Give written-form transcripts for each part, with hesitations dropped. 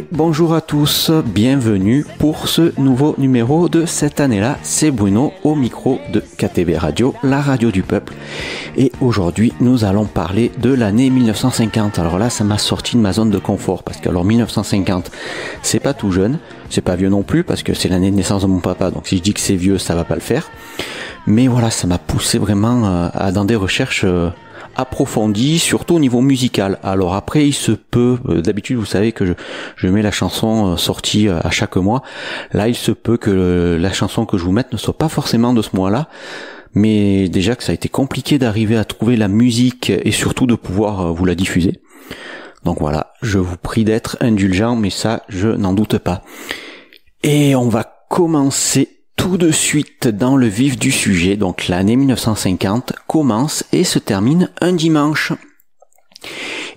Et bonjour à tous, bienvenue pour ce nouveau numéro de cette année-là. C'est Bruno au micro de KTB Radio, la radio du peuple. Et aujourd'hui, nous allons parler de l'année 1950. Alors là, ça m'a sorti de ma zone de confort parce que alors 1950, c'est pas tout jeune, c'est pas vieux non plus parce que c'est l'année de naissance de mon papa. Donc si je dis que c'est vieux, ça va pas le faire. Mais voilà, ça m'a poussé vraiment dans des recherches approfondie, surtout au niveau musical. Alors après, il se peut, d'habitude vous savez que je mets la chanson sortie à chaque mois. Là, il se peut que la chanson que je vous mette ne soit pas forcément de ce mois-là, mais déjà que ça a été compliqué d'arriver à trouver la musique et surtout de pouvoir vous la diffuser. Donc voilà, je vous prie d'être indulgent, mais ça, je n'en doute pas. Et on va commencer tout de suite dans le vif du sujet. Donc l'année 1950 commence et se termine un dimanche.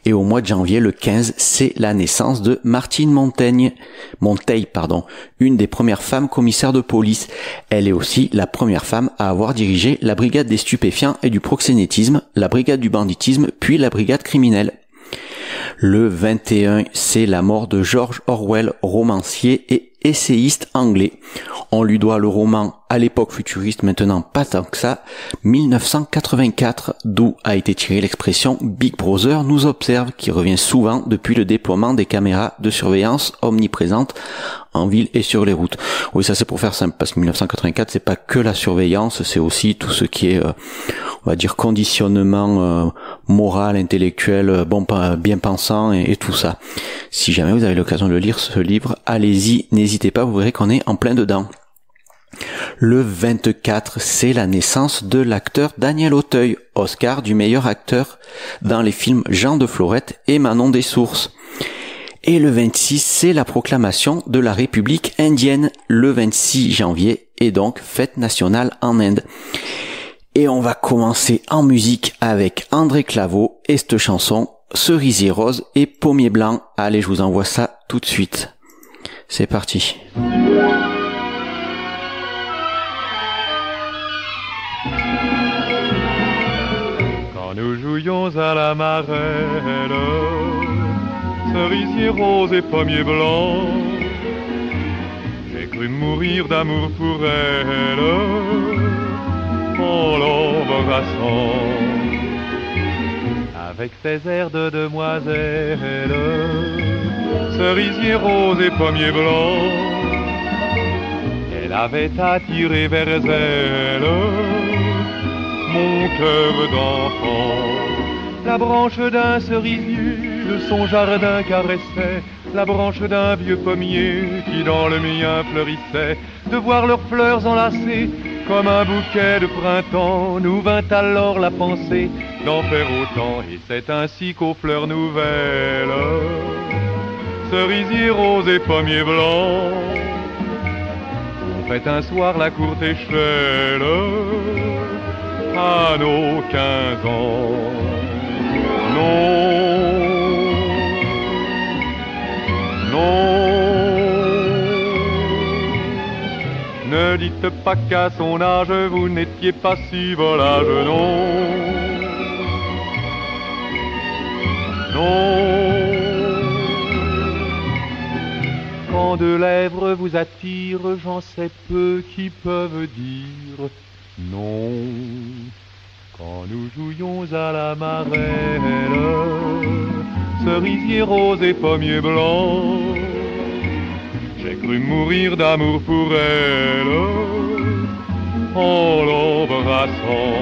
Et au mois de janvier, le 15, c'est la naissance de Martine Monteil, une des premières femmes commissaires de police. Elle est aussi la première femme à avoir dirigé la brigade des stupéfiants et du proxénétisme, la brigade du banditisme, puis la brigade criminelle. Le 21, c'est la mort de George Orwell, romancier et essayiste anglais. On lui doit le roman à l'époque futuriste, maintenant pas tant que ça, 1984, d'où a été tirée l'expression Big Brother nous observe, qui revient souvent depuis le déploiement des caméras de surveillance omniprésentes en ville et sur les routes. Oui, ça c'est pour faire simple, parce que 1984 c'est pas que la surveillance, c'est aussi tout ce qui est, on va dire, conditionnement moral, intellectuel, bien pensant et tout ça. Si jamais vous avez l'occasion de lire ce livre, allez-y, n'hésitez pas, vous verrez qu'on est en plein dedans. Le 24, c'est la naissance de l'acteur Daniel Auteuil, Oscar du meilleur acteur dans les films Jean de Florette et Manon des Sources. Et le 26, c'est la proclamation de la République indienne, le 26 janvier, et donc fête nationale en Inde. Et on va commencer en musique avec André Claveau et cette chanson Cerisier rose et pommier blanc. Allez, je vous envoie ça tout de suite. C'est parti. Quand nous jouions à la marelle, cerisier rose et pommier blanc, j'ai cru mourir d'amour pour elle en l'embrassant. Avec ses airs de demoiselle, cerisier rose et pommier blanc, elle avait attiré vers elle mon cœur d'enfant. La branche d'un cerisier de son jardin caressait la branche d'un vieux pommier qui dans le mien fleurissait. De voir leurs fleurs enlacées comme un bouquet de printemps, nous vint alors la pensée d'en faire autant. Et c'est ainsi qu'aux fleurs nouvelles, cerisier rose et pommier blanc, on fait un soir la courte échelle à nos 15 ans. Non, ne dites pas qu'à son âge vous n'étiez pas si volage, non. Quand deux lèvres vous attirent, j'en sais peu qui peuvent dire non. Quand nous jouions à la marelle, cerisier rose et pommier blanc, j'ai cru mourir d'amour pour elle en l'embrassant.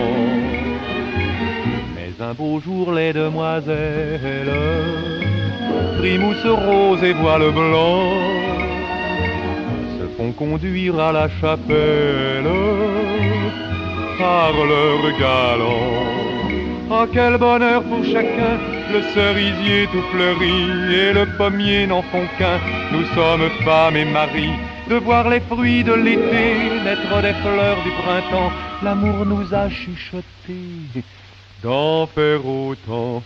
Mais un beau jour les demoiselles, frimousse rose et voile blanc, se font conduire à la chapelle par leur galant. Oh, quel bonheur pour chacun, le cerisier tout fleuri et le pommier n'en font qu'un. Nous sommes femmes et maris, de voir les fruits de l'été naître des fleurs du printemps. L'amour nous a chuchoté d'en faire autant.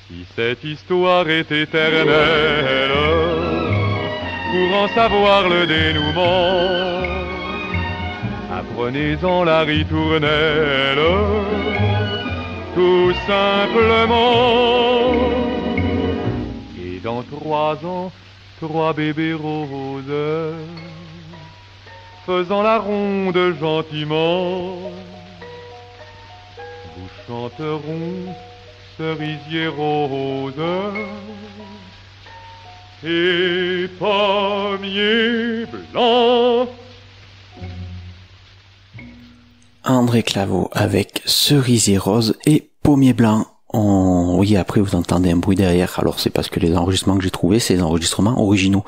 Si cette histoire est éternelle, pour en savoir le dénouement, apprenez-en la ritournelle, tout simplement. Et dans 3 ans, 3 bébés roses, faisant la ronde gentiment, vous chanteront cerisier rose et pommier blanc. André Claveau avec Cerisier rose et Pommier blanc. Oui, après vous entendez un bruit derrière. Alors c'est parce que les enregistrements que j'ai trouvés, c'est les enregistrements originaux.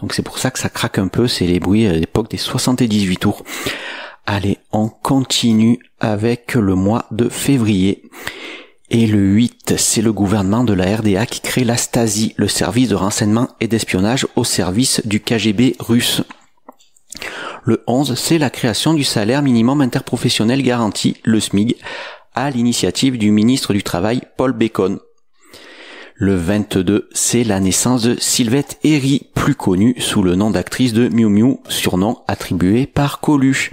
Donc c'est pour ça que ça craque un peu. C'est les bruits à l'époque des 78 tours. Allez, on continue avec le mois de février. Et le 8, c'est le gouvernement de la RDA qui crée la Stasi, le service de renseignement et d'espionnage au service du KGB russe. Le 11, c'est la création du salaire minimum interprofessionnel garanti, le SMIG, à l'initiative du ministre du Travail, Paul Bacon. Le 22, c'est la naissance de Sylvette Herry, plus connue sous le nom d'actrice de Miu Miu, surnom attribué par Coluche.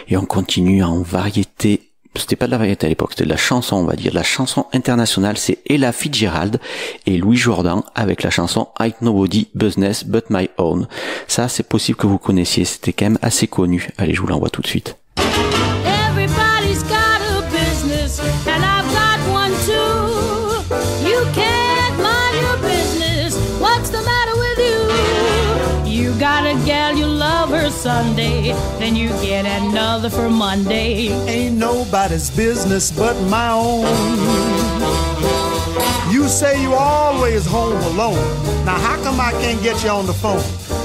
Et on continue en variété. C'était pas de la variété à l'époque, c'était de la chanson, on va dire. La chanson internationale, c'est Ella Fitzgerald et Louis Jourdan avec la chanson Ain't Nobody Business But My Own. Ça, c'est possible que vous connaissiez, c'était quand même assez connu. Allez, je vous l'envoie tout de suite. Everybody's got a business, and I've got one too. You can't mind your business, what's the matter with you? You got a gal, you love her Sunday, then you get another for Monday. Ain't nobody's business but my own. You say you always home alone. Now how come I can't get you on the phone?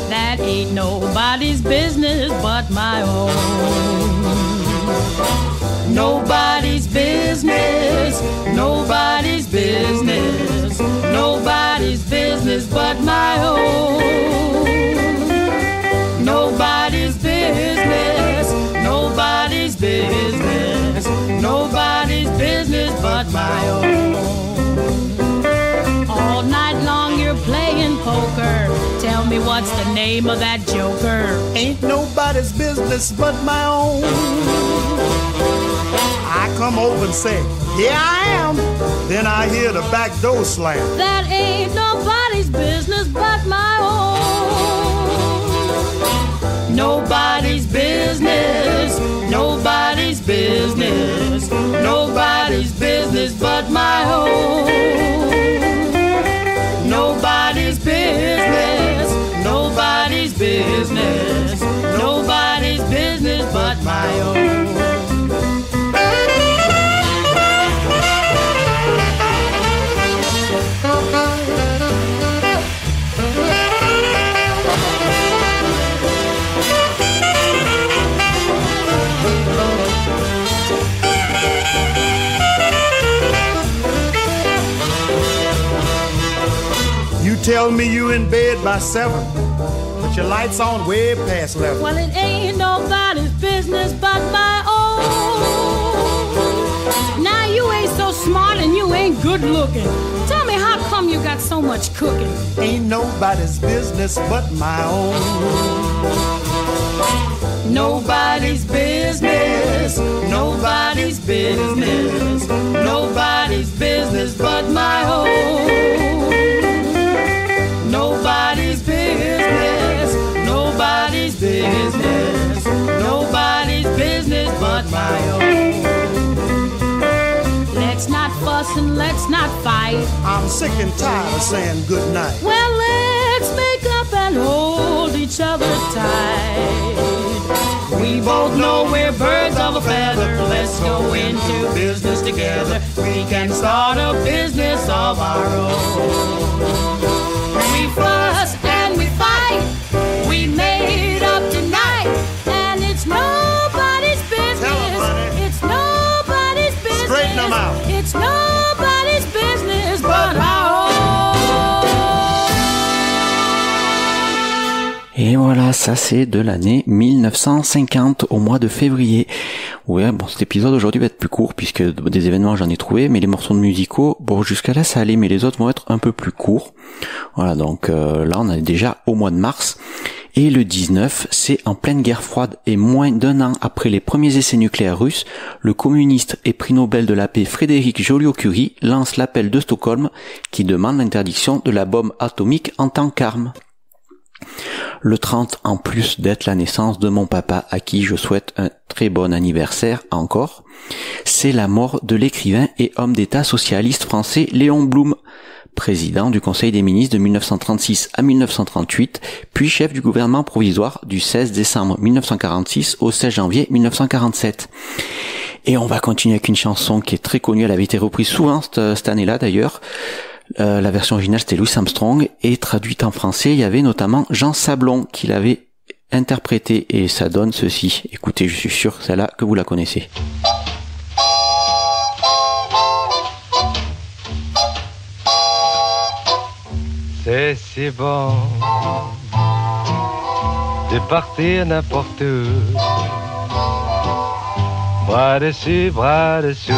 That ain't nobody's business but my own. Nobody's business, nobody's business, nobody's business but my own. Nobody's business, nobody's business, nobody's business but my own. All night long you're playing poker. Tell me what's the name of that joker? Ain't nobody's business but my own. I come over and say, here I am. Then I hear the back door slam. That ain't nobody's business but my own. Nobody's business, nobody's business, nobody's business but my own. Nobody's business, nobody's business, nobody's business but my own. You tell me you in bed by 7, but your lights on way past 11. Well, it ain't nobody's business but my own. Now you ain't so smart and you ain't good looking. Tell me how come you got so much cooking? Ain't nobody's business but my own. Nobody's business, nobody's business, nobody's business but my own. Nobody's business, nobody's business, nobody's business but my own. Let's not fuss and let's not fight. I'm sick and tired of saying goodnight. Well, let's make up and hold each other tight. We both know we're birds of a feather. Let's go into business together. We can start a business of our own. We fuss and we fight. We made up tonight, and it's nobody's business. It's nobody's business. Straighten them out. It's nobody's business but our own. Et voilà, ça c'est de l'année 1950 au mois de février. Ouais, bon, cet épisode aujourd'hui va être plus court puisque des événements j'en ai trouvé, mais les morceaux musicaux, bon, jusqu'à là ça allait, mais les autres vont être un peu plus courts. Voilà, donc là on est déjà au mois de mars. Et le 19, c'est en pleine guerre froide et moins d'un an après les premiers essais nucléaires russes, le communiste et prix Nobel de la paix Frédéric Joliot-Curie lance l'appel de Stockholm qui demande l'interdiction de la bombe atomique en tant qu'arme. Le 30, en plus d'être la naissance de mon papa, à qui je souhaite un très bon anniversaire encore, c'est la mort de l'écrivain et homme d'État socialiste français Léon Blum, président du Conseil des ministres de 1936 à 1938, puis chef du gouvernement provisoire du 16 décembre 1946 au 16 janvier 1947. Et on va continuer avec une chanson qui est très connue, elle avait été reprise souvent cette année-là d'ailleurs. La version originale c'était Louis Armstrong, et traduite en français, il y avait notamment Jean Sablon qui l'avait interprétée, et ça donne ceci. Écoutez, je suis sûr celle-là que vous la connaissez. C'est si bon de partir n'importe où, bras dessus, bras dessous,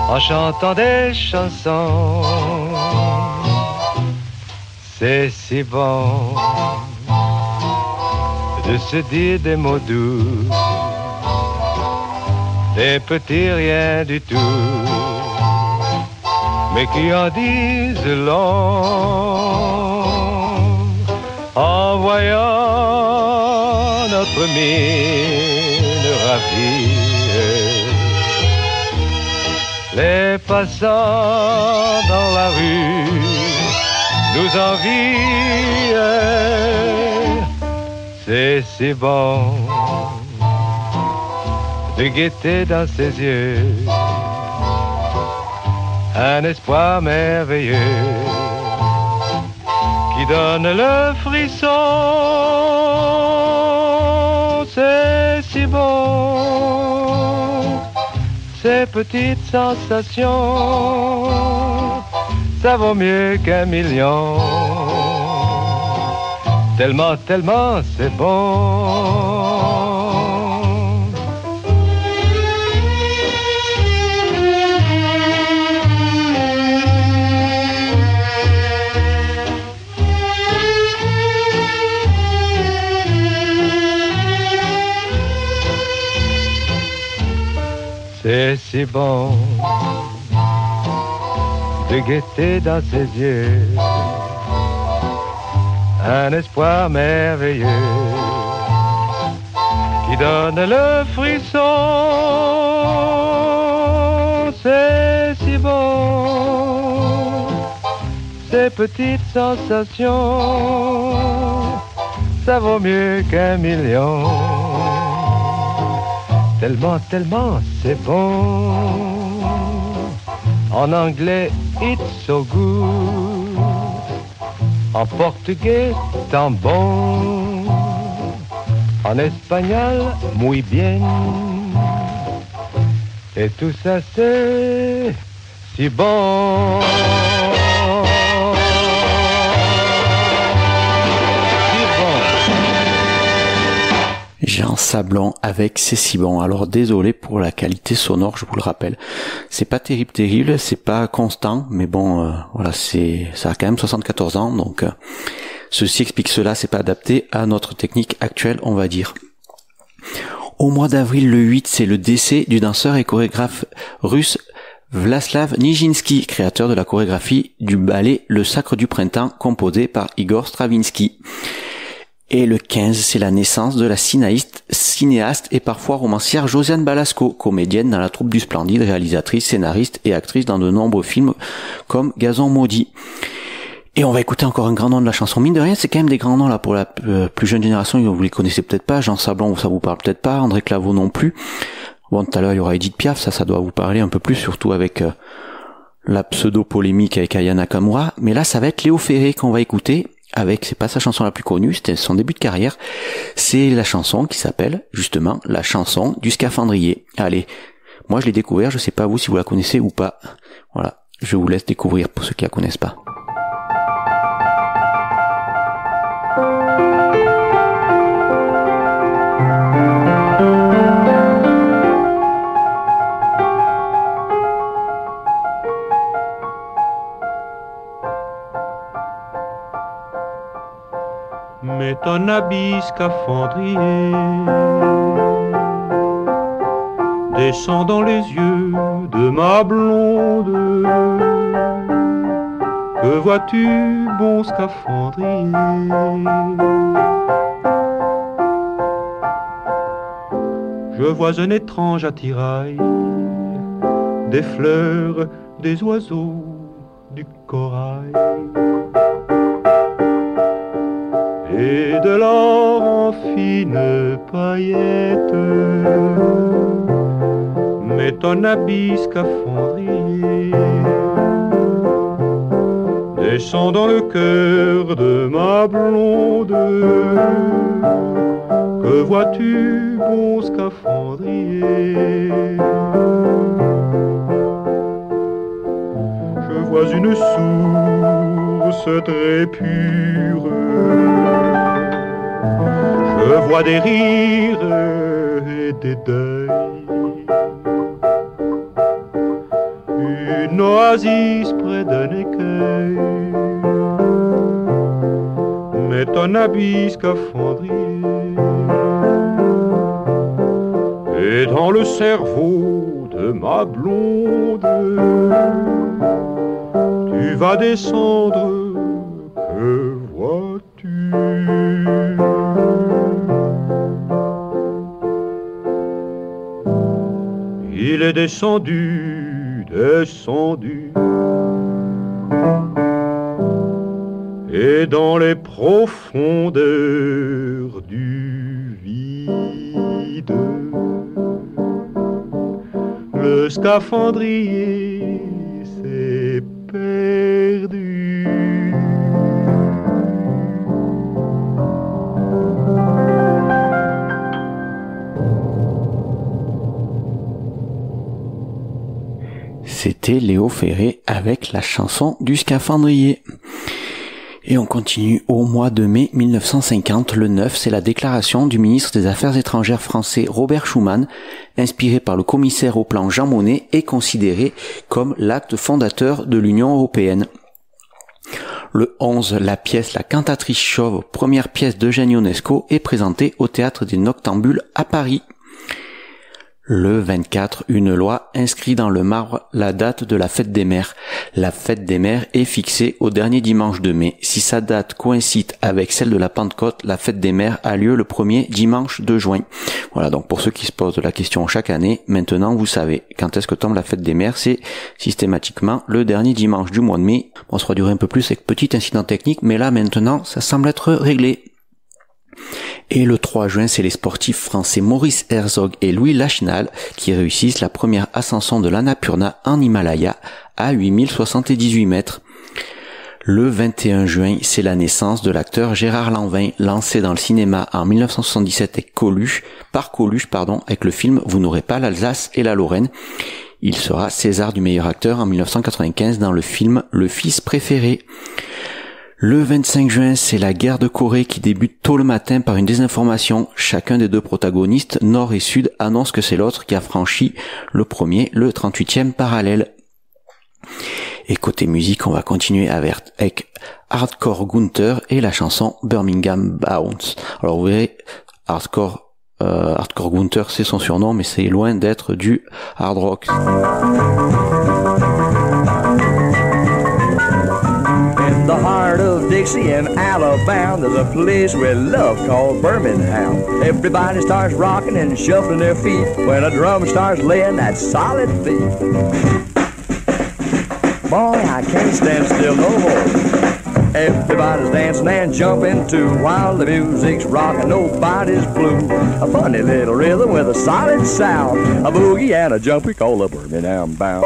en chantant des chansons. C'est si bon de se dire des mots doux, des petits rien du tout, mais qui en disent long, en voyant notre mine ravie. Les passants dans la rue nous envient, c'est si bon de guetter dans ses yeux un espoir merveilleux qui donne le frisson. C'est si bon, ces petites sensations, ça vaut mieux qu'un million. Tellement, tellement c'est bon. C'est si bon de guetter dans ses yeux un espoir merveilleux qui donne le frisson. C'est si bon, ces petites sensations, ça vaut mieux qu'un million. Tellement, tellement c'est bon. En anglais, it's so good. En portugais, tant bon. En espagnol, muy bien. Et tout ça, c'est si bon. Jean Sablon avec C'est si bon. Alors désolé pour la qualité sonore, je vous le rappelle. C'est pas terrible, c'est pas constant, mais bon, voilà, ça a quand même 74 ans, donc ceci explique cela, c'est pas adapté à notre technique actuelle, on va dire. Au mois d'avril, le 8, c'est le décès du danseur et chorégraphe russe Vlaslav Nijinsky, créateur de la chorégraphie du ballet Le Sacre du Printemps, composé par Igor Stravinsky. Et le 15, c'est la naissance de la cinéaste et parfois romancière Josiane Balasco, comédienne dans la troupe du Splendide, réalisatrice, scénariste et actrice dans de nombreux films comme Gazon maudit. Et on va écouter encore un grand nom de la chanson. Mine de rien, c'est quand même des grands noms là pour la plus jeune génération, vous les connaissez peut-être pas. Jean Sablon, ça vous parle peut-être pas. André Claveau non plus. Bon, tout à l'heure, il y aura Edith Piaf, ça doit vous parler un peu plus, surtout avec la pseudo-polémique avec Aya Nakamura. Mais là, ça va être Léo Ferré qu'on va écouter. C'est pas sa chanson la plus connue, c'était son début de carrière. C'est la chanson qui s'appelle, justement, la chanson du Scaphandrier. Allez, moi je l'ai découvert, je sais pas vous si vous la connaissez ou pas. Voilà, je vous laisse découvrir pour ceux qui la connaissent pas. Mets ton habit scaphandrier, descends dans les yeux de ma blonde, Que vois-tu, bon scaphandrier? Je vois un étrange attirail, des fleurs, des oiseaux, du corail et de l'or en fines paillettes. Mais ton habit scaphandrier descend dans le cœur de ma blonde. Que vois-tu, bon scaphandrier? Je vois une source très pure, je vois des rires et des deuils, une oasis près d'un écueil. Mais ton habit scaphandrier est dans le cerveau de ma blonde. Tu vas descendre, que vois-tu? Il est descendu, descendu, et dans les profondeurs du vide, le scaphandrier s'est perdu. C'était Léo Ferré avec la chanson du scaphandrier. Et on continue au mois de mai 1950. Le 9, c'est la déclaration du ministre des Affaires étrangères français Robert Schuman, inspiré par le commissaire au plan Jean Monnet et considéré comme l'acte fondateur de l'Union européenne. Le 11, la pièce La Cantatrice chauve, première pièce d'Eugène Ionesco, est présentée au Théâtre des Noctambules à Paris. Le 24, une loi inscrit dans le marbre la date de la fête des mères. La fête des mères est fixée au dernier dimanche de mai. Si sa date coïncide avec celle de la Pentecôte, la fête des mères a lieu le premier dimanche de juin. Voilà, donc pour ceux qui se posent la question chaque année, maintenant vous savez quand est-ce que tombe la fête des mères, c'est systématiquement le dernier dimanche du mois de mai. Bon, ça va durer un peu plus avec petit incident technique, mais là maintenant ça semble être réglé. Et le 3 juin, c'est les sportifs français Maurice Herzog et Louis Lachenal qui réussissent la première ascension de l'Annapurna en Himalaya à 8078 mètres. Le 21 juin, c'est la naissance de l'acteur Gérard Lanvin, lancé dans le cinéma en 1977 par Coluche, avec le film Vous n'aurez pas l'Alsace et la Lorraine. Il sera César du meilleur acteur en 1995 dans le film Le Fils préféré. Le 25 juin, c'est la guerre de Corée qui débute tôt le matin par une désinformation. Chacun des deux protagonistes, Nord et Sud, annonce que c'est l'autre qui a franchi le premier, le 38e parallèle. Et côté musique, on va continuer avec Hardcore Gunther et la chanson Birmingham Bounce. Alors vous verrez, Hardcore Gunther, c'est son surnom, mais c'est loin d'être du hard rock. In the heart of Dixie in Alabama, there's a place we love called Birmingham. Everybody starts rocking and shuffling their feet when a drum starts laying that solid beat. Boy, I can't stand still no more. Everybody's dancing and jumping too while the music's rocking, nobody's blue. A funny little rhythm with a solid sound, a boogie and a jump we call a Birmingham bound.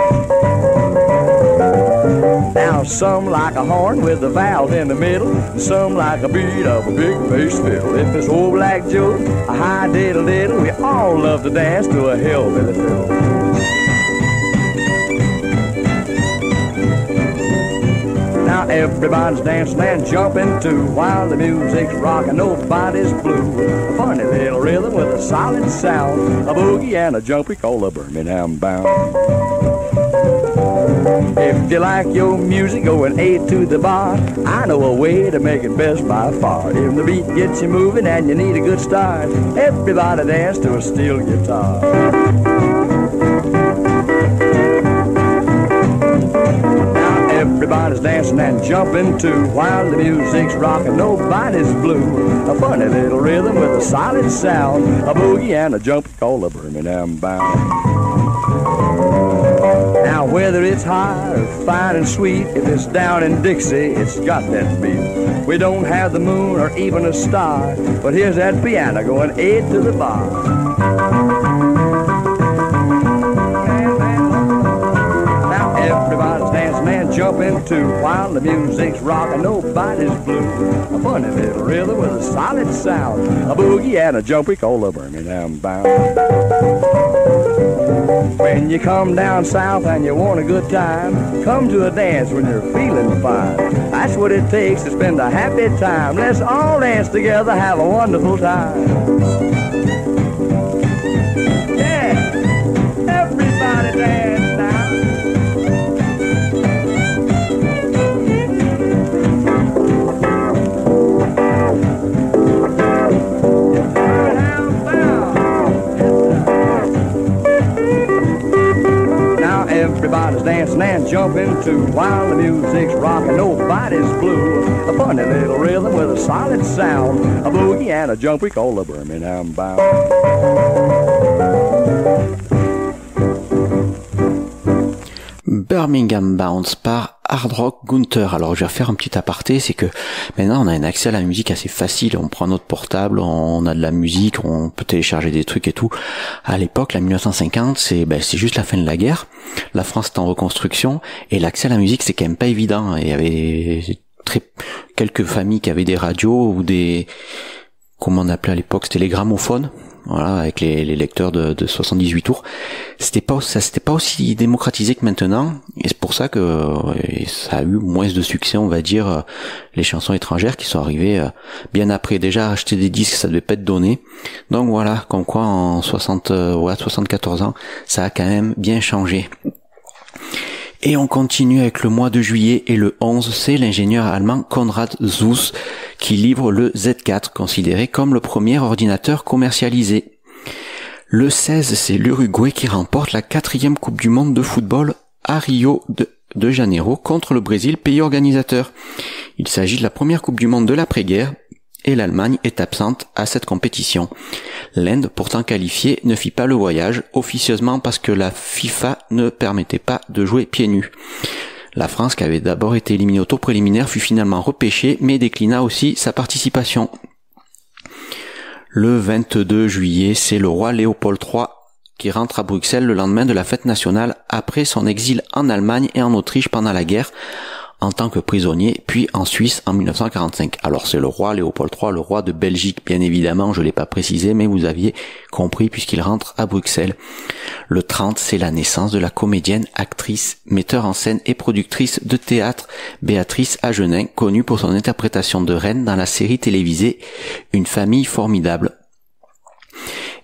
Now some like a horn with a valve in the middle, and some like a beat of a big bass fiddle. If it's old Black Joe, a high diddle diddle, we all love to dance to a hillbilly fiddle. Now everybody's dancing and jumping too while the music's rocking, nobody's blue. A funny little rhythm with a solid sound, a boogie and a jump we call a Birmingham bound. If you like your music going A to the bar, I know a way to make it best by far. If the beat gets you moving and you need a good start, everybody dance to a steel guitar. Now Everybody's dancing and jumping too while the music's rocking, nobody's blue. A funny little rhythm with a solid sound, a boogie and a jump called a Birmingham bound. Now whether it's high or fine and sweet, if it's down in Dixie, it's got that beat. We don't have the moon or even a star, but here's that piano going A to the bar. Now everybody's dancing and jumping too while the music's rocking, nobody's blue. A funny little rhythm with a solid sound, a boogie and a jump we call a Birmingham bound. When you come down south and you want a good time, come to a dance when you're feeling fine. That's what it takes to spend a happy time. Let's all dance together, have a wonderful time. Yeah, everybody dance now. Everybody's dancing and jumping too while the music's rocking, nobody's blue. A funny little rhythm with a solid sound, a boogie and a jump we call the Birmingham bound. Birmingham Bounce par Hard Rock Gunther. Alors je vais faire un petit aparté, c'est que maintenant on a un accès à la musique assez facile, on prend notre portable, on a de la musique, on peut télécharger des trucs et tout. À l'époque, la 1950, c'est juste la fin de la guerre, la France est en reconstruction et l'accès à la musique c'est quand même pas évident. Il y avait quelques familles qui avaient des radios ou des, comment on appelait à l'époque, c'était les gramophones. Voilà, avec les lecteurs de 78 tours. C'était pas aussi démocratisé que maintenant, et c'est pour ça que ça a eu moins de succès, on va dire, les chansons étrangères qui sont arrivées bien après. Déjà, acheter des disques, ça devait pas être donné. Donc voilà, comme quoi en 74 ans, ça a quand même bien changé. Et on continue avec le mois de juillet et le 11, c'est l'ingénieur allemand Konrad Zuse qui livre le Z4, considéré comme le premier ordinateur commercialisé. Le 16, c'est l'Uruguay qui remporte la 4e Coupe du Monde de football à Rio de Janeiro contre le Brésil, pays organisateur. Il s'agit de la première Coupe du Monde de l'après-guerre et l'Allemagne est absente à cette compétition. L'Inde, pourtant qualifiée, ne fit pas le voyage, officieusement parce que la FIFA ne permettait pas de jouer pieds nus. La France, qui avait d'abord été éliminée au tour préliminaire, fut finalement repêchée, mais déclina aussi sa participation. Le 22 juillet, c'est le roi Léopold III qui rentre à Bruxelles le lendemain de la fête nationale après son exil en Allemagne et en Autriche pendant la guerre, en tant que prisonnier, puis en Suisse en 1945. Alors c'est le roi Léopold III, le roi de Belgique, bien évidemment, je l'ai pas précisé, mais vous aviez compris puisqu'il rentre à Bruxelles. Le 30, c'est la naissance de la comédienne, actrice, metteur en scène et productrice de théâtre Béatrice Agenin, connue pour son interprétation de reine dans la série télévisée Une famille formidable.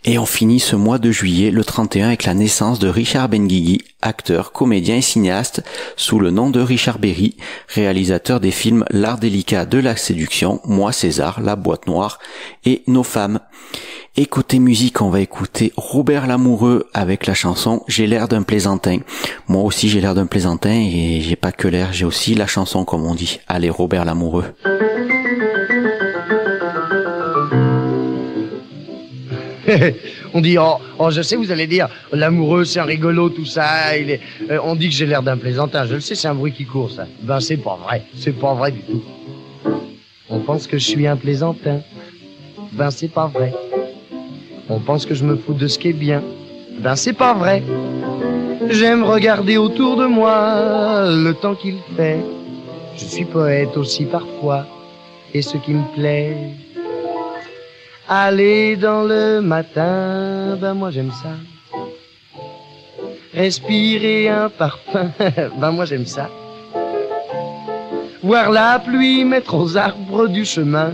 Et on finit ce mois de juillet, le 31, avec la naissance de Richard Benguigui, acteur, comédien et cinéaste, sous le nom de Richard Berry, réalisateur des films L'art délicat de la séduction, Moi César, La boîte noire et Nos femmes. Et côté musique, on va écouter Robert Lamoureux avec la chanson J'ai l'air d'un plaisantin. Moi aussi j'ai l'air d'un plaisantin et j'ai pas que l'air, j'ai aussi la chanson comme on dit. Allez, Robert Lamoureux. On dit, oh, je sais, vous allez dire, l'amoureux, c'est un rigolo, tout ça. On dit que j'ai l'air d'un plaisantin. Je le sais, c'est un bruit qui court, ça. Ben, c'est pas vrai. C'est pas vrai du tout. On pense que je suis un plaisantin. Ben, c'est pas vrai. On pense que je me fous de ce qui est bien. Ben, c'est pas vrai. J'aime regarder autour de moi le temps qu'il fait. Je suis poète aussi parfois. Et ce qui me plaît, aller dans le matin, ben moi j'aime ça. Respirer un parfum, ben moi j'aime ça. Voir la pluie mettre aux arbres du chemin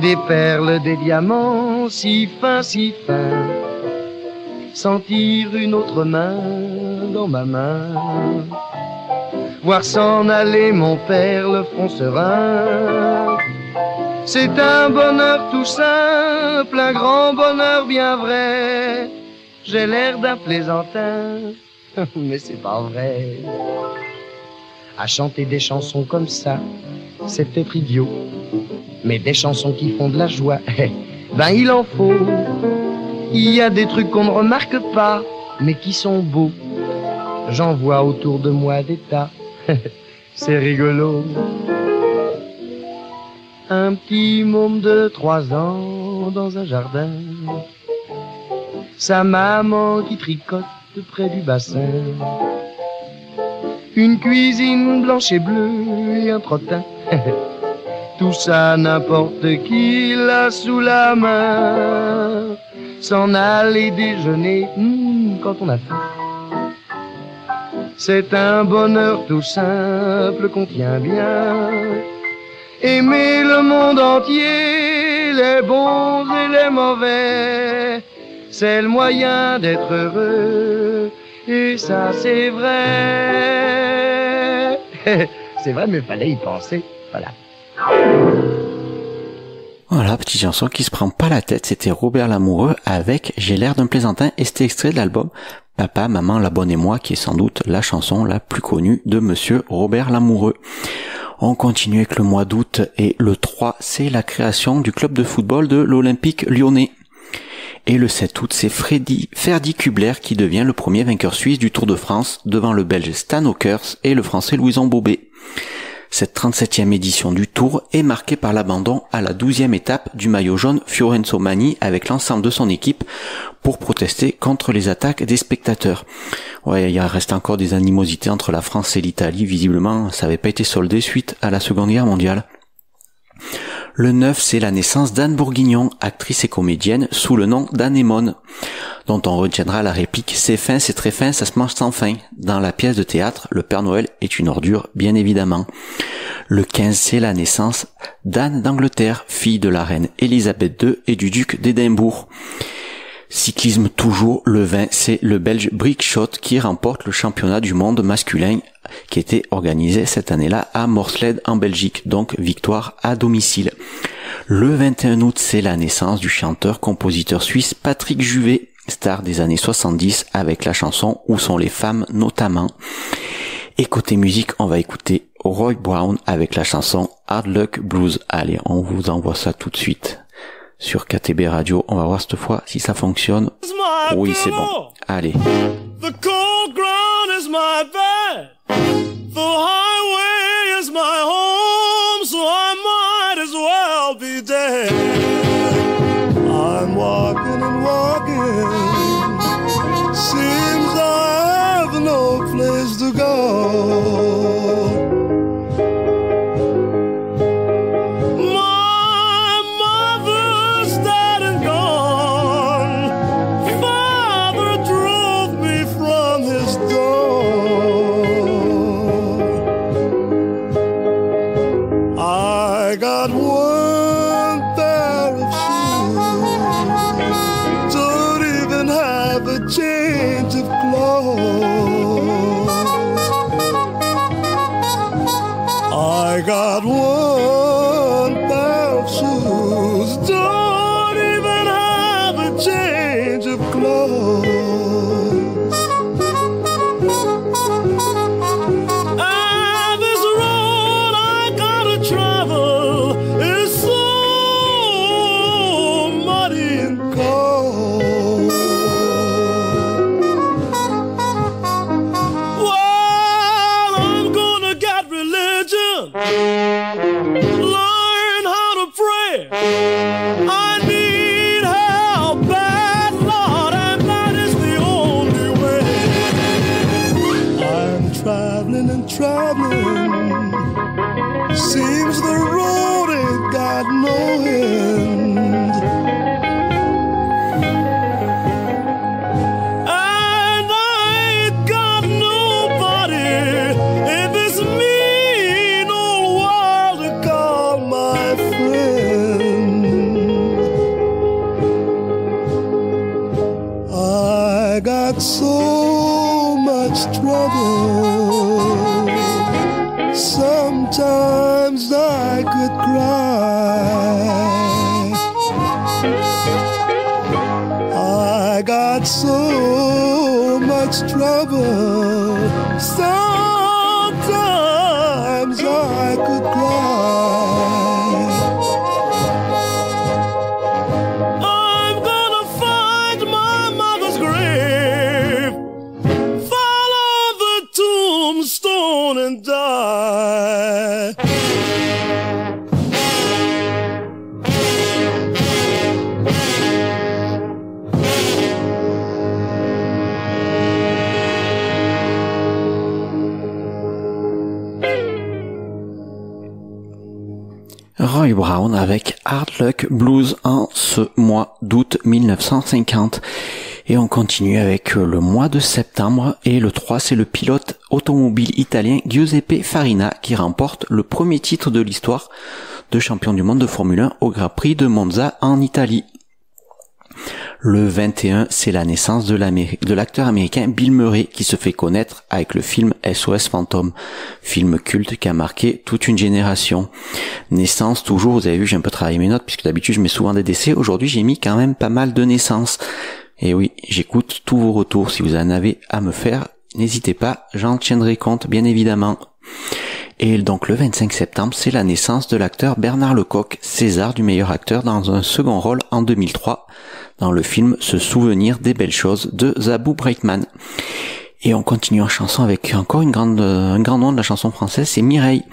des perles, des diamants, si fins, si fins. Sentir une autre main dans ma main. Voir s'en aller mon père, le front serein. C'est un bonheur tout simple, un grand bonheur bien vrai. J'ai l'air d'un plaisantin, mais c'est pas vrai. à chanter des chansons comme ça, c'est peut-être idiot. Mais des chansons qui font de la joie, ben il en faut. Il y a des trucs qu'on ne remarque pas, mais qui sont beaux. J'en vois autour de moi des tas, c'est rigolo. Un petit môme de 3 ans dans un jardin, sa maman qui tricote près du bassin, une cuisine blanche et bleue et un trottin. Tout ça n'importe qui l'a sous la main. S'en aller déjeuner quand on a faim, c'est un bonheur tout simple qu'on tient bien. Aimer le monde entier, les bons et les mauvais, c'est le moyen d'être heureux. Et ça c'est vrai. C'est vrai, mais fallait y penser. Voilà. Voilà, petite chanson qui se prend pas la tête, c'était Robert Lamoureux avec J'ai l'air d'un plaisantin, et c'était extrait de l'album Papa, Maman, la Bonne et Moi, qui est sans doute la chanson la plus connue de monsieur Robert Lamoureux. On continue avec le mois d'août, et le 3, c'est la création du club de football de l'Olympique Lyonnais. Et le 7 août, c'est Ferdy Kubler qui devient le premier vainqueur suisse du Tour de France devant le Belge Stan Ockers et le Français Louison Bobet. Cette 37e édition du Tour est marquée par l'abandon à la 12e étape du maillot jaune Fiorenzo Mani avec l'ensemble de son équipe pour protester contre les attaques des spectateurs. Ouais, il reste encore des animosités entre la France et l'Italie. Visiblement, ça n'avait pas été soldé suite à la Seconde Guerre mondiale. Le 9, c'est la naissance d'Anne Bourguignon, actrice et comédienne sous le nom d'Anémone, dont on retiendra la réplique « C'est fin, c'est très fin, ça se mange sans fin » dans la pièce de théâtre « Le Père Noël est une ordure », bien évidemment. Le 15, c'est la naissance d'Anne d'Angleterre, fille de la reine Elisabeth II et du duc d'Édimbourg. Cyclisme toujours, le 20, c'est le Belge Brickshot qui remporte le championnat du monde masculin qui était organisé cette année-là à Morsled en Belgique, donc victoire à domicile. Le 21 août, c'est la naissance du chanteur-compositeur suisse Patrick Juvet, star des années 70 avec la chanson Où sont les femmes notamment. Et côté musique, on va écouter Roy Brown avec la chanson Hard Luck Blues. Allez, on vous envoie ça tout de suite. Sur KTB Radio, on va voir cette fois si ça fonctionne. Oui, c'est bon. Allez. The cold ground is my bed. The highway is my home, so I might as well be dead. I'm walking and walking. Seems I have no place to go. I got one pair of shoes, don't even have a change of clothes. And this road I gotta travel is so muddy and cold. Well, I'm gonna get religion, learn how to pray. I need help bad, Lord, and that is the only way. I'm traveling and traveling, seems the road ain't got no end. And I ain't got nobody in this mean old world to call my friend. I got so much trouble, sometimes I could cry. I got so much trouble, sometimes Brown avec Hard Luck Blues en ce mois d'août 1950. Et on continue avec le mois de septembre, et le 3, c'est le pilote automobile italien Giuseppe Farina qui remporte le premier titre de l'histoire de champion du monde de Formule 1 au Grand Prix de Monza en Italie. Le 21, c'est la naissance de l'acteur américain Bill Murray qui se fait connaître avec le film SOS Fantôme, film culte qui a marqué toute une génération. Naissance, toujours, vous avez vu, j'ai un peu travaillé mes notes puisque d'habitude je mets souvent des décès. Aujourd'hui, j'ai mis quand même pas mal de naissances. Et oui, j'écoute tous vos retours. Si vous en avez à me faire, n'hésitez pas, j'en tiendrai compte, bien évidemment. Et donc le 25 septembre, c'est la naissance de l'acteur Bernard Lecoq, César du meilleur acteur dans un second rôle en 2003, dans le film Se souvenir des belles choses de Zabou Breitman. Et on continue en chanson avec encore un grand nom de la chanson française, c'est Mireille.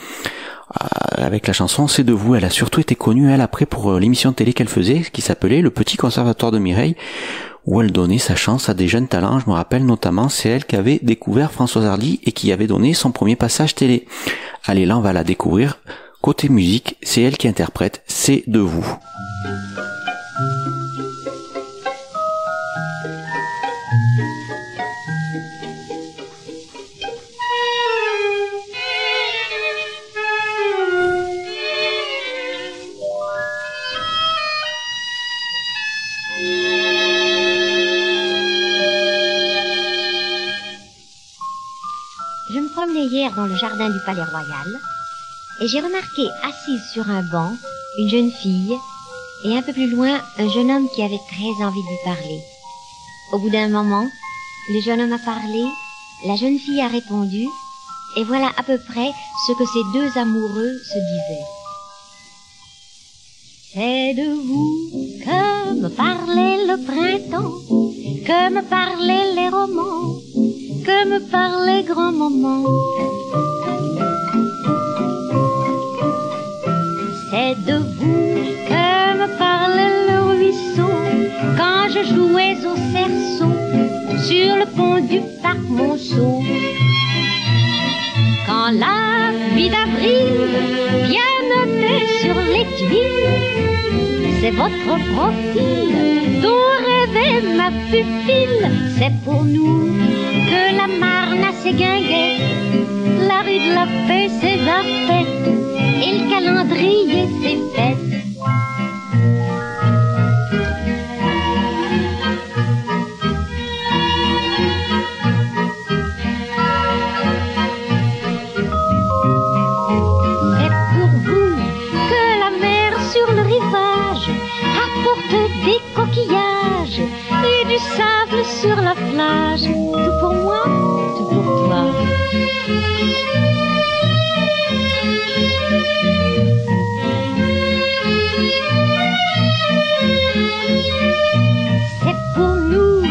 Avec la chanson C'est de vous, elle a surtout été connue, elle, après, pour l'émission de télé qu'elle faisait, qui s'appelait Le Petit Conservatoire de Mireille, où elle donnait sa chance à des jeunes talents. Je me rappelle notamment, c'est elle qui avait découvert Françoise Hardy et qui avait donné son premier passage télé. Allez, là on va la découvrir. Côté musique, c'est elle qui interprète C'est de vous. Je me promenais hier dans le jardin du Palais Royal et j'ai remarqué assise sur un banc une jeune fille et un peu plus loin un jeune homme qui avait très envie de lui parler. Au bout d'un moment, le jeune homme a parlé, la jeune fille a répondu et voilà à peu près ce que ces deux amoureux se disaient. C'est de vous que me parlait le printemps, que me parlaient les romans, que me parlaient grand-maman. C'est de vous que me parlait le ruisseau, quand je jouais au cerceau, sur le pont du parc Monceau. Quand la pluie d'avril vient noter sur les tuiles, c'est votre profil dont rêvait ma pupille. C'est pour nous que la Marne a ses guinguettes, la rue de la Paix ses fêtes, et le calendrier ses fêtes. C'est pour vous que la mer sur le rivage apporte des coquillages et du sable sur la plage. Tout pour moi, tout pour toi. C'est pour nous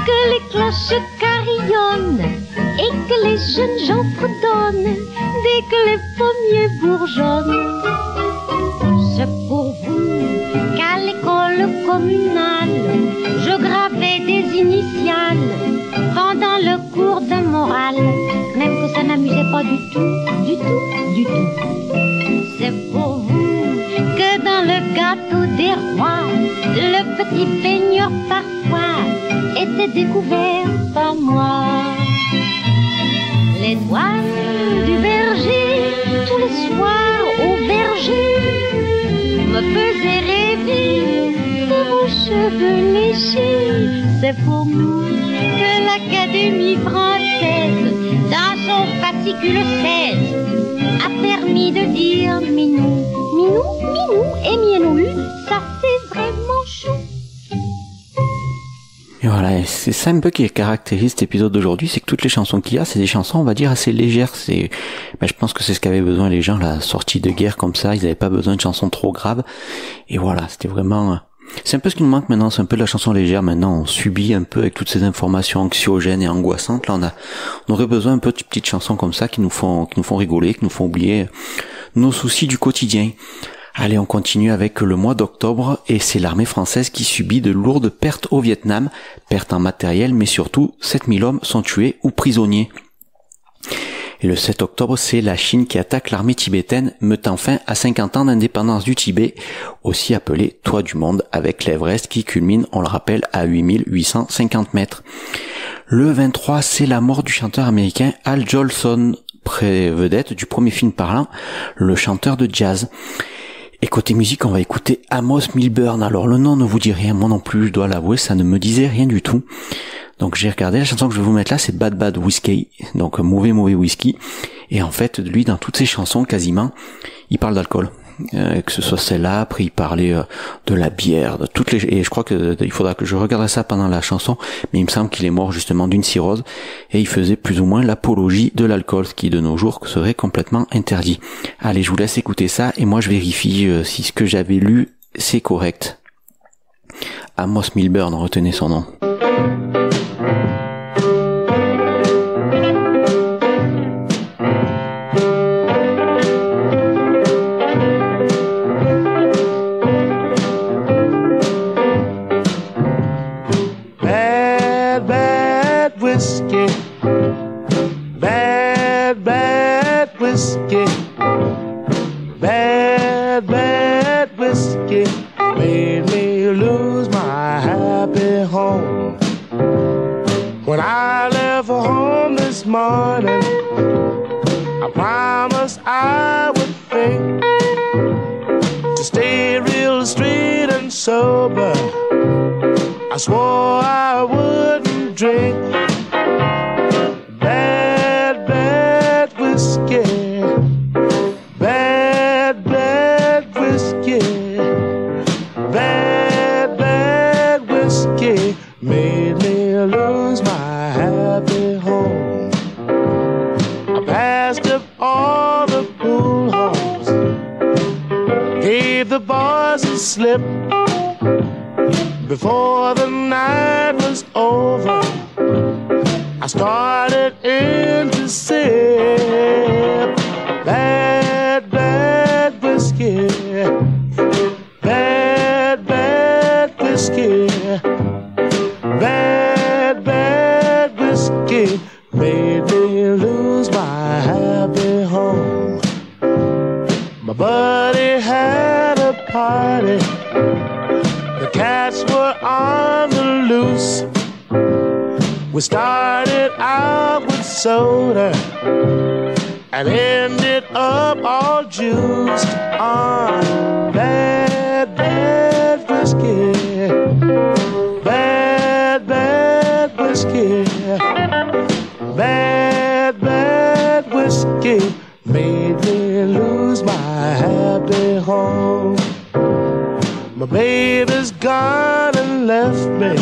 que les cloches carillonnent et que les jeunes gens fredonnent dès que les pommiers bourgeonnent. C'est pour vous qu'à l'école communale je gravais des initiales pendant le cours de morale, même que ça n'amusait pas du tout, du tout, du tout. C'est pour vous que dans le gâteau des rois, le petit peigneur parfois était découvert par moi. L'étoile du berger, tous les soirs au verger, me faisait rêver de vos cheveux légers. C'est pour nous que l'Académie française, dans son fascicule 16, a permis de dire minou, minou, minou et miennou, ça fait vraiment chou. Et voilà, c'est ça un peu qui caractérise cet épisode d'aujourd'hui, c'est que toutes les chansons qu'il y a, c'est des chansons, on va dire, assez légères. Je pense que c'est ce qu'avaient besoin les gens, la sortie de guerre comme ça, ils n'avaient pas besoin de chansons trop graves. Et voilà, c'était vraiment... C'est un peu ce qui nous manque maintenant, c'est un peu de la chanson légère. Maintenant, on subit un peu avec toutes ces informations anxiogènes et angoissantes. Là, on aurait besoin un peu de petites chansons comme ça qui nous font rigoler, qui nous font oublier nos soucis du quotidien. Allez, on continue avec le mois d'octobre et c'est l'armée française qui subit de lourdes pertes au Vietnam, pertes en matériel, mais surtout 7000 hommes sont tués ou prisonniers. Et le 7 octobre, c'est la Chine qui attaque l'armée tibétaine, mettant fin à 50 ans d'indépendance du Tibet, aussi appelé toit du monde, avec l'Everest qui culmine, on le rappelle, à 8850 mètres. Le 23, c'est la mort du chanteur américain Al Jolson, vedette du premier film parlant, le chanteur de jazz. Et côté musique, on va écouter Amos Milburn. Alors le nom ne vous dit rien, moi non plus, je dois l'avouer, ça ne me disait rien du tout. Donc j'ai regardé, la chanson que je vais vous mettre là, c'est Bad Bad Whiskey, donc mauvais whisky. Et en fait, lui, dans toutes ses chansons, quasiment, il parle d'alcool. Que ce soit celle-là, après il parlait de la bière, de toutes les, et je crois que il faudra que je regarde ça pendant la chanson, mais il me semble qu'il est mort justement d'une cirrhose, et il faisait plus ou moins l'apologie de l'alcool, ce qui de nos jours serait complètement interdit. Allez, je vous laisse écouter ça, et moi je vérifie si ce que j'avais lu, c'est correct. Amos Milburn, retenez son nom. Whiskey, bad, bad whiskey, bad, bad whiskey, made me lose my happy home. When I left home this morning, I promised I would think to stay real straight and sober. I swore I wouldn't drink. Bad, bad whiskey, bad, bad whiskey, bad, bad whiskey, made me lose my happy home. I passed up all the pool halls, gave the boys a slip before the night was over. I started in to sip bad, bad whiskey, bad, bad whiskey, bad, bad whiskey, made me lose my happy home. My buddy had a party, the cats were on the loose. We started out with soda and ended up all juiced on bad, bad whiskey, bad, bad whiskey, bad, bad whiskey, made me lose my happy home. My baby's gone and left me.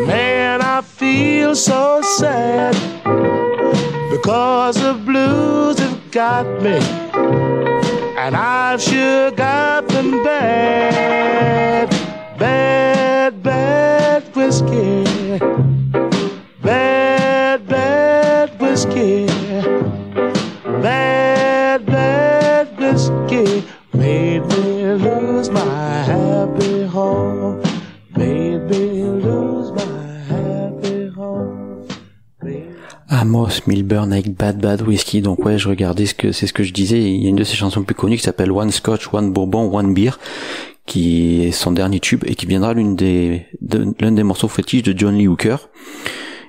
Man, I feel so sad because the blues have got me, and I've sure got them bad. Bad, bad whiskey, bad, bad whiskey, bad, bad whiskey, made me lose my happy home. Made me lose my happy home. Amos Milburn avec Bad Bad Whiskey. Donc ouais, je regardais c'est ce que je disais. Il y a une de ses chansons plus connues qui s'appelle One Scotch, One Bourbon, One Beer, qui est son dernier tube et qui viendra l'un des morceaux fétiches de John Lee Hooker.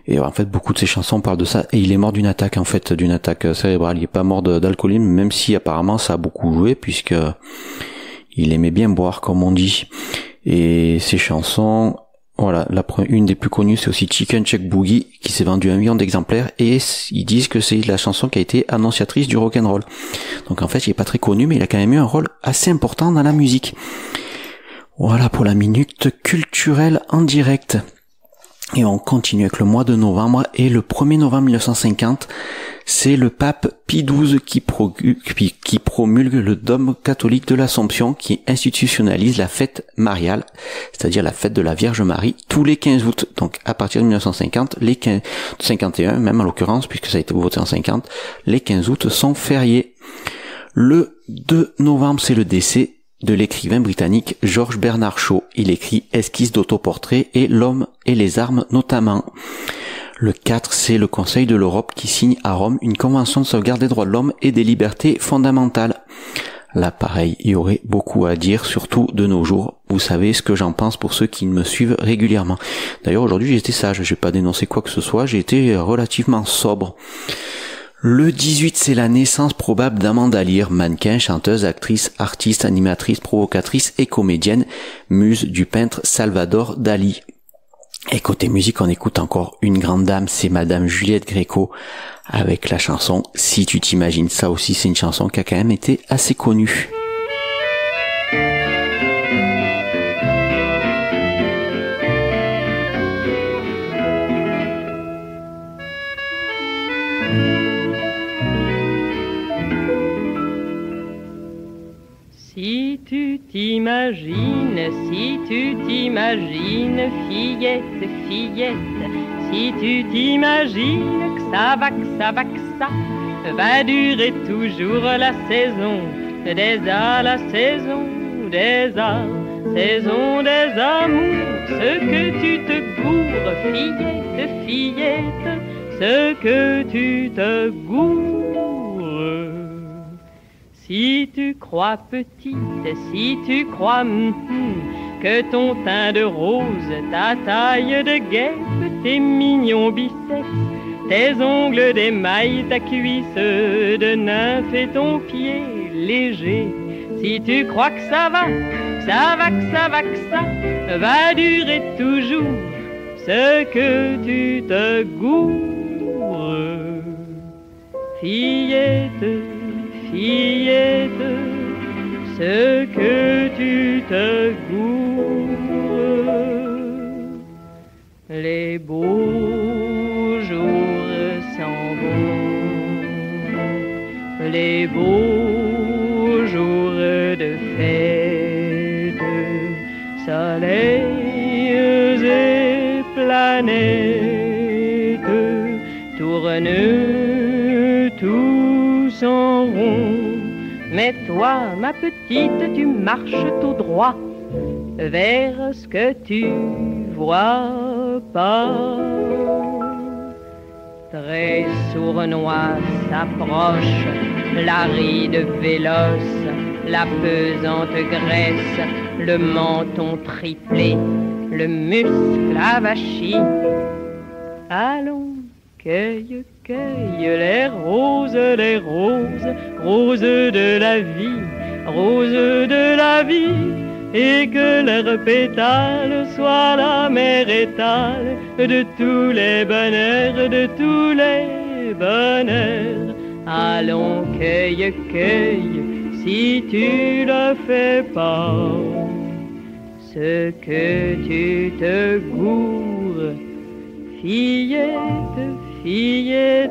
Et en fait, beaucoup de ses chansons parlent de ça. Et il est mort d'une attaque, en fait, d'une attaque cérébrale. Il est pas mort d'alcoolisme, même si apparemment ça a beaucoup joué, puisque il aimait bien boire, comme on dit. Et ses chansons, voilà, une des plus connues, c'est aussi Chicken Chuck Boogie, qui s'est vendu 1 million d'exemplaires, et ils disent que c'est la chanson qui a été annonciatrice du rock'n'roll. Donc en fait, il est pas très connu, mais il a quand même eu un rôle assez important dans la musique. Voilà pour la minute culturelle en direct. Et on continue avec le mois de novembre, et le 1er novembre 1950, c'est le pape Pie XII qui promulgue le dogme catholique de l'Assomption, qui institutionnalise la fête mariale, c'est-à-dire la fête de la Vierge Marie, tous les 15 août. Donc à partir de 1950, les 51 même en l'occurrence, puisque ça a été voté en 50, les 15 août sont fériés. Le 2 novembre, c'est le décès de l'écrivain britannique George Bernard Shaw. Il écrit Esquisse d'autoportrait et L'homme et les armes notamment. Le 4, c'est le Conseil de l'Europe qui signe à Rome une convention de sauvegarde des droits de l'homme et des libertés fondamentales. Là, pareil, il y aurait beaucoup à dire, surtout de nos jours. Vous savez ce que j'en pense pour ceux qui me suivent régulièrement. D'ailleurs, aujourd'hui, j'ai été sage, j'ai pas dénoncé quoi que ce soit, j'ai été relativement sobre. Le 18, c'est la naissance probable d'Amanda Lear, mannequin, chanteuse, actrice, artiste, animatrice, provocatrice et comédienne, muse du peintre Salvador Dali. Et côté musique, on écoute encore une grande dame, c'est Madame Juliette Gréco, avec la chanson « Si tu t'imagines ». Ça aussi, c'est une chanson qui a quand même été assez connue. Si tu t'imagines, fillette, fillette, si tu t'imagines que ça va durer toujours la saison la saison des amours, ce que tu te gourres, fillette, fillette, ce que tu te gourres. Si tu crois petite, si tu crois que ton teint de rose, ta taille de guêpe, tes mignons biceps, tes ongles d'émail, ta cuisse de nymphe et ton pied léger, si tu crois que ça va durer toujours, ce que tu te gourres, fillette, fillette, ce que tu te gourres. Les beaux jours s'en vont, les beaux jours de fête, soleils et planètes tournent tous en rond. Mais toi, ma petite, tu marches tout droit vers ce que tu vois pas. Très sournois s'approche la ride véloce, la pesante graisse, le menton triplé, le muscle avachi. Allons, cueille, cueille les roses, roses de la vie, roses de la vie, et que leurs pétales soient la mer étale de tous les bonheurs, de tous les bonheurs. Allons, cueille, cueille, si tu le fais pas, ce que tu te gourres, fillette, fillette,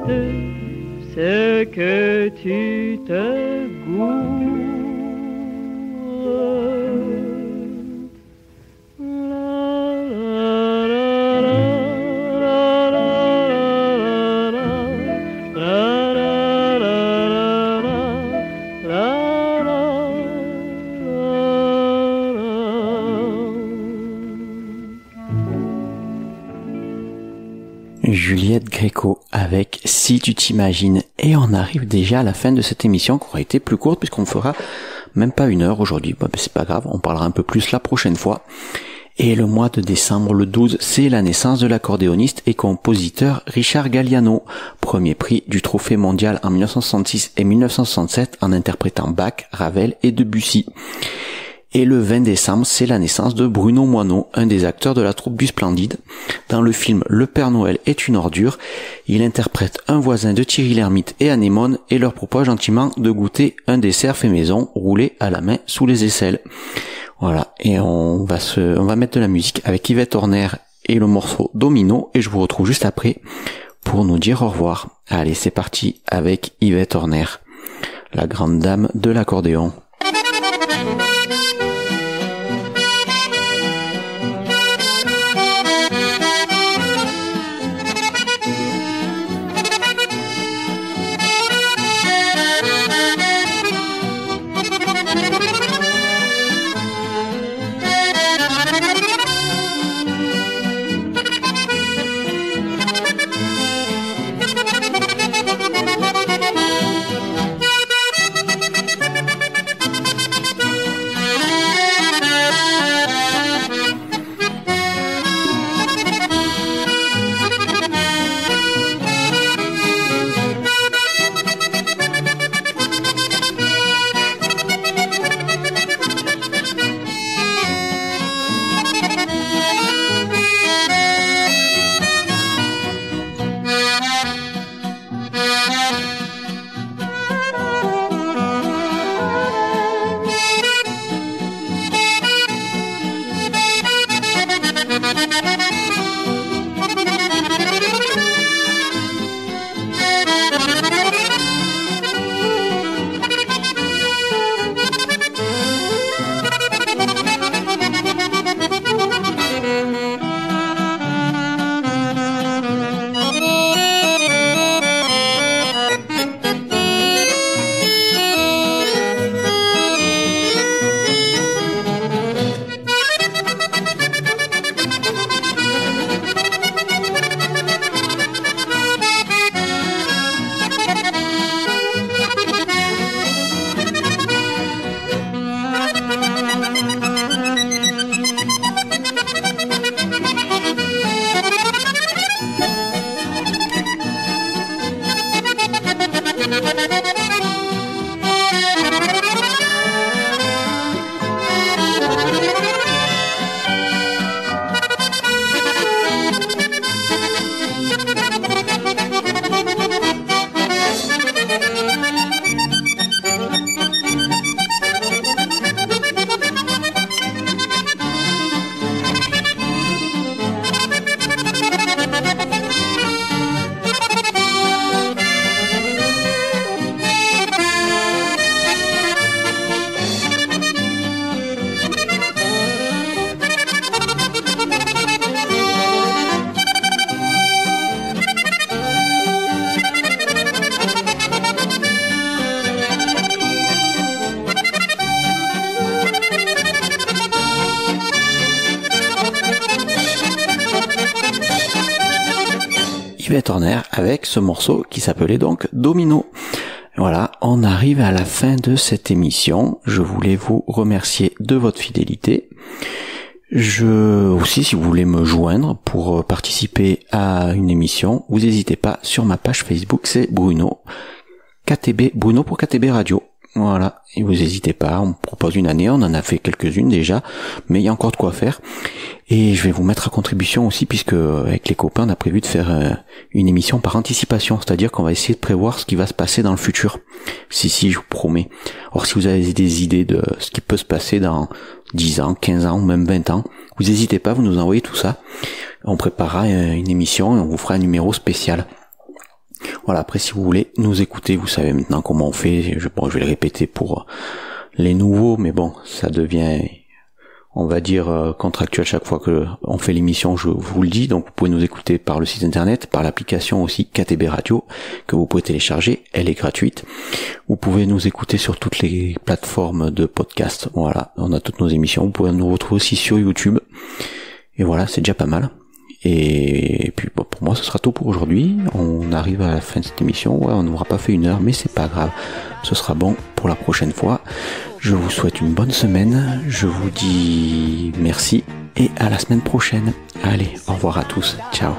ce que tu te gourres. Juliette Gréco avec Si tu t'imagines. Et on arrive déjà à la fin de cette émission qui aura été plus courte puisqu'on fera même pas 1 heure aujourd'hui. Bon, c'est pas grave, on parlera un peu plus la prochaine fois. Et le mois de décembre, le 12, c'est la naissance de l'accordéoniste et compositeur Richard Galliano, premier prix du Trophée mondial en 1966 et 1967 en interprétant Bach, Ravel et Debussy. Et le 20 décembre, c'est la naissance de Bruno Moineau, un des acteurs de la troupe du Splendide. Dans le film Le Père Noël est une ordure, il interprète un voisin de Thierry Lhermitte et Anémone et leur propose gentiment de goûter un dessert fait maison, roulé à la main sous les aisselles. Voilà, et on va mettre de la musique avec Yvette Horner et le morceau Domino, et je vous retrouve juste après pour nous dire au revoir. Allez, c'est parti avec Yvette Horner, la grande dame de l'accordéon. Yvette Horner avec ce morceau qui s'appelait donc Domino. Voilà, on arrive à la fin de cette émission. Je voulais vous remercier de votre fidélité. Aussi, si vous voulez me joindre pour participer à une émission, vous n'hésitez pas, sur ma page Facebook, c'est Bruno pour KTB Radio. Voilà, et vous n'hésitez pas, on me propose une année, on en a fait quelques-unes déjà, mais il y a encore de quoi faire. Et je vais vous mettre à contribution aussi, puisque avec les copains, on a prévu de faire une émission par anticipation, c'est-à-dire qu'on va essayer de prévoir ce qui va se passer dans le futur. Si, je vous promets. Or, si vous avez des idées de ce qui peut se passer dans 10 ans, 15 ans, ou même 20 ans, vous n'hésitez pas, vous nous envoyez tout ça. On préparera une émission et on vous fera un numéro spécial. Voilà, après si vous voulez nous écouter, vous savez maintenant comment on fait. Je vais le répéter pour les nouveaux, mais bon, ça devient, on va dire, contractuel chaque fois que on fait l'émission, je vous le dis. Donc vous pouvez nous écouter par le site internet, par l'application aussi KTB Radio, que vous pouvez télécharger, elle est gratuite. Vous pouvez nous écouter sur toutes les plateformes de podcast. Voilà, on a toutes nos émissions, vous pouvez nous retrouver aussi sur YouTube. Et voilà, c'est déjà pas mal. Et puis bon, pour moi ce sera tout pour aujourd'hui. On arrive à la fin de cette émission. Ouais, on n'aura pas fait 1 heure, mais c'est pas grave. Ce sera bon pour la prochaine fois. Je vous souhaite une bonne semaine. Je vous dis merci et à la semaine prochaine. Allez, au revoir à tous. Ciao.